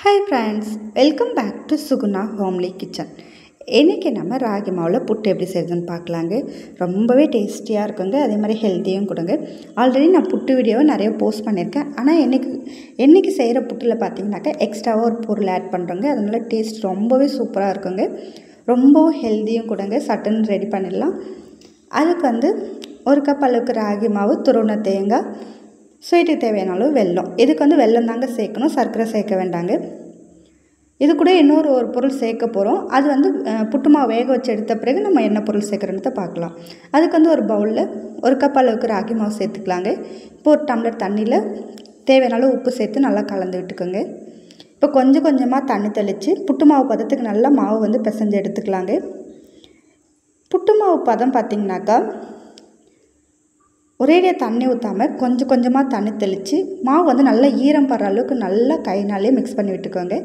Hi friends, welcome back to Suguna homely kitchen. இன்றைக்கி நம்ம ராகி மாவில் புட்டு எப்படி செய்யுதுன்னு பார்க்கலாங்க. ரொம்பவே டேஸ்டியாக இருக்குங்க, அதே மாதிரி ஹெல்த்தியும் கொடுங்க. ஆல்ரெடி நான் புட்டு வீடியோவை நிறைய போஸ்ட் பண்ணியிருக்கேன். ஆனால் என்றைக்கு செய்கிற புட்டில் பார்த்தீங்கன்னாக்கா எக்ஸ்ட்ராவாக ஒரு பொருள் ஆட் பண்ணுறோங்க. அதனால டேஸ்ட் ரொம்பவே சூப்பராக இருக்குங்க, ரொம்பவும் ஹெல்த்தியும் கொடுங்க. சட்டுன்னு ரெடி பண்ணிடலாம். அதுக்கு ஒரு கப் அளவுக்கு ராகி மாவு, துருவின தேங்காய், ஸ்வீட்டுக்கு தேவையான அளவு வெல்லம். இதுக்கு வெல்லம் தாங்க சேர்க்கணும், சர்க்கரை சேர்க்க வேண்டாங்க. இது கூட இன்னொரு பொருள் சேர்க்க போகிறோம். அது புட்டு மாவு வேக வச்சு எடுத்த பிறகு நம்ம என்ன பொருள் சேர்க்குறோன்னு பார்க்கலாம். அதுக்கு ஒரு பவுலில் ஒரு கப் அளவுக்கு ராகி மாவு சேர்த்துக்கலாங்க. இப்போ ஒரு டம்ளர் தண்ணியில் தேவையான அளவு உப்பு சேர்த்து நல்லா கலந்து விட்டுக்கோங்க. இப்போ கொஞ்சம் கொஞ்சமாக தண்ணி தெளித்து புட்டு மாவு பதத்துக்கு நல்லா மாவு பிசைஞ்சு எடுத்துக்கலாங்க. புட்டு மாவு பதம் பார்த்திங்கனாக்கா ஒரேடியாக தண்ணி ஊற்றாமல் கொஞ்சம் கொஞ்சமாக தண்ணி தெளித்து மாவு நல்லா ஈரம் படுற அளவுக்கு நல்லா கைனாலே மிக்ஸ் பண்ணி விட்டுக்கோங்க.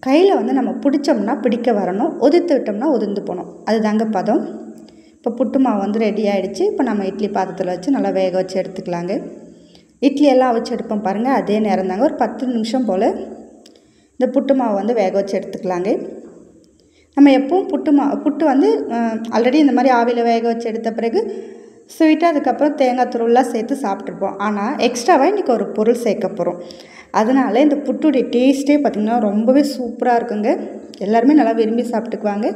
கையில் நம்ம பிடிச்சோம்னா பிடிக்க வரணும், உதிர்த்து விட்டோம்னா உதிர்ந்து போகணும். அதுதாங்க பதம். இப்போ புட்டு மாவு ரெடி ஆகிடுச்சு. இப்போ நம்ம இட்லி பாத்திரத்தில் வச்சு நல்லா வேக வச்சு எடுத்துக்கலாங்க. இட்லி எல்லாம் வச்சு எடுப்போம் பாருங்கள், அதே நேரம் தாங்க. ஒரு 10 நிமிஷம் போல் இந்த புட்டு மாவு வேக வச்சு எடுத்துக்கலாங்க. நம்ம எப்பவும் புட்டு ஆல்ரெடி இந்த மாதிரி ஆவியில் வேக வச்சு எடுத்த பிறகு ஸ்வீட்டாக அதுக்கப்புறம் தேங்காய் துருவெலாம் சேர்த்து சாப்பிட்ருப்போம். ஆனால் எக்ஸ்ட்ராவாக இன்றைக்கி ஒரு பொருள் சேர்க்க போகிறோம். அதனால் இந்த புட்டுடைய டேஸ்ட்டே பார்த்திங்கன்னா ரொம்பவே சூப்பராக இருக்குங்க. எல்லாருமே நல்லா விரும்பி சாப்பிட்டுக்குவாங்க.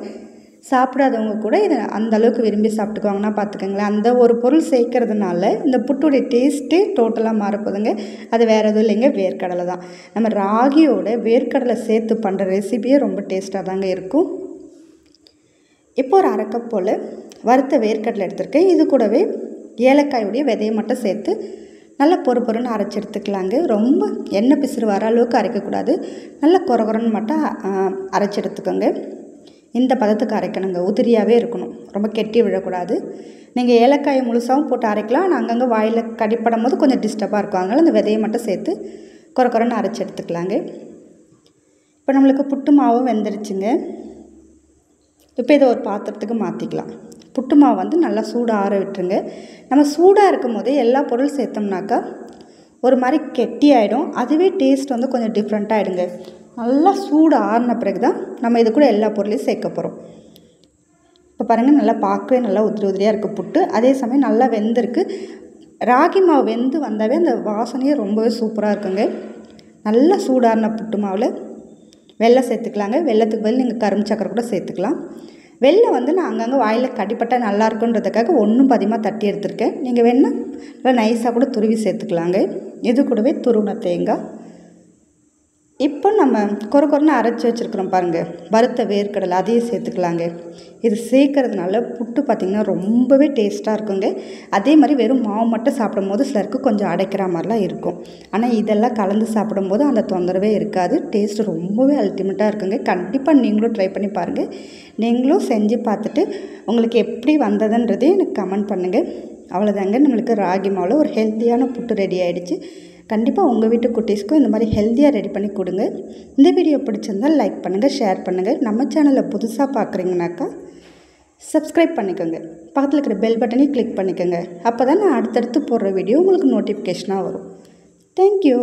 சாப்பிடாதவங்க கூட இதை அந்தளவுக்கு விரும்பி சாப்பிட்டுக்குவாங்கன்னா பார்த்துக்கோங்களேன். அந்த ஒரு பொருள் சேர்க்கறதுனால இந்த புட்டுடைய டேஸ்ட்டே டோட்டலாக மாறப்போதுங்க. அது வேறு எதுவும் இல்லைங்க, வேர்க்கடலை தான். நம்ம ராகியோட வேர்க்கடலை சேர்த்து பண்ணுற ரெசிபியே ரொம்ப டேஸ்ட்டாக தாங்க இருக்கும். இப்போ ஒரு அரை கப் போல் வறுத்த வேர்க்கடலை எடுத்துருக்கேன். இது கூடவே ஏலக்காயுடைய விதையை மட்டும் சேர்த்து நல்லா பொறுன்னு அரைச்சி எடுத்துக்கலாங்க. ரொம்ப எண்ணெய் பிசுறு வர அளவுக்கு அரைக்கக்கூடாது, நல்லா குறன்னு மட்டும் அரைச்சி எடுத்துக்கோங்க. இந்த பதத்துக்கு அரைக்கணுங்க, உதிரியாகவே இருக்கணும், ரொம்ப கெட்டி விழக்கூடாது. நீங்கள் ஏலக்காயை முழுசாகவும் போட்டு அரைக்கலாம், ஆனால் அங்கங்கே வாயில் கடிப்படும் போது கொஞ்சம் டிஸ்டர்பாக இருக்கும். அதனால் இந்த விதையை மட்டும் சேர்த்து குறன்னு அரைச்சி எடுத்துக்கலாங்க. இப்போ நம்மளுக்கு புட்டு மாவும் வெந்துருச்சுங்க. இப்போ இதை ஒரு பாத்திரத்துக்கு மாற்றிக்கலாம். புட்டு மாவு நல்லா சூடாக ஆற விட்டுருங்க. நம்ம சூடாக இருக்கும் போதே எல்லா பொருள் சேர்த்தோம்னாக்கா ஒரு மாதிரி கெட்டி ஆகிடும். அதுவே டேஸ்ட் கொஞ்சம் டிஃப்ரெண்ட்டாக ஆகிடுங்க. நல்லா சூடு ஆறின பிறகு தான் நம்ம இது கூட எல்லா பொருளையும் சேர்க்க போகிறோம். இப்போ பாருங்கள், நல்லா பார்க்கவே நல்லா உதிரியாக இருக்குது புட்டு. அதே சமயம் நல்லா வெந்திருக்கு. ராகி மாவு வெந்து வந்தாவே அந்த வாசனையே ரொம்பவே சூப்பராக இருக்குங்க. நல்லா சூடாறின புட்டு மாவில் வெல்லம் சேர்த்துக்கலாங்க. வெல்லத்துக்கு பதில் நீங்கள் கரும்பு சக்கரை கூட சேர்த்துக்கலாம். வெல்லம் நான் அங்கங்கே வாயில் கடிப்பட்டால் நல்லா இருக்குன்றதுக்காக ஒன்றும் அதிகமாக தட்டி எடுத்துருக்கேன். நீங்கள் வேணால் நல்லா நைஸாக கூட துருவி சேர்த்துக்கலாங்க. இது கூடவே துருவின தேங்காய். இப்போ நம்ம குறன்னு அரைச்சி வச்சுருக்குறோம் பாருங்கள், வறுத்த வேர்க்கடலை, அதையும் சேர்த்துக்கலாங்க. இது சேர்க்கறதுனால புட்டு பார்த்திங்கன்னா ரொம்பவே டேஸ்ட்டாக இருக்குங்க. அதே மாதிரி வெறும் மாவு மட்டும் சாப்பிடும்போது சிலருக்கு கொஞ்சம் அடைக்கிற மாதிரிலாம் இருக்கும். ஆனால் இதெல்லாம் கலந்து சாப்பிடும்போது அந்த தொந்தரவே இருக்காது. டேஸ்ட்டு ரொம்பவே அல்டிமேட்டாக இருக்குங்க. கண்டிப்பாக நீங்களும் ட்ரை பண்ணி பாருங்கள். நீங்களும் செஞ்சு பார்த்துட்டு உங்களுக்கு எப்படி வந்ததுன்றதே எனக்கு கமெண்ட் பண்ணுங்கள். அவ்வளோதாங்க, நம்மளுக்கு ராகி மாவில் ஒரு ஹெல்த்தியான புட்டு ரெடி ஆகிடுச்சு. கண்டிப்பாக உங்கள் வீட்டு குட்டீஸ்க்கும் இந்த மாதிரி ஹெல்த்தியாக ரெடி பண்ணி கொடுங்க. இந்த வீடியோ பிடிச்சிருந்தால் லைக் பண்ணுங்கள், ஷேர் பண்ணுங்கள். நம்ம சேனலை புதுசாக பார்க்குறீங்கனாக்கா சப்ஸ்கிரைப் பண்ணிக்கோங்க. பக்கத்தில் இருக்கிற பெல் பட்டனையும் கிளிக் பண்ணிக்கோங்க. அப்போ தான் நான் அடுத்தடுத்து போடுற வீடியோ உங்களுக்கு நோட்டிஃபிகேஷனாக வரும். தேங்க்யூ.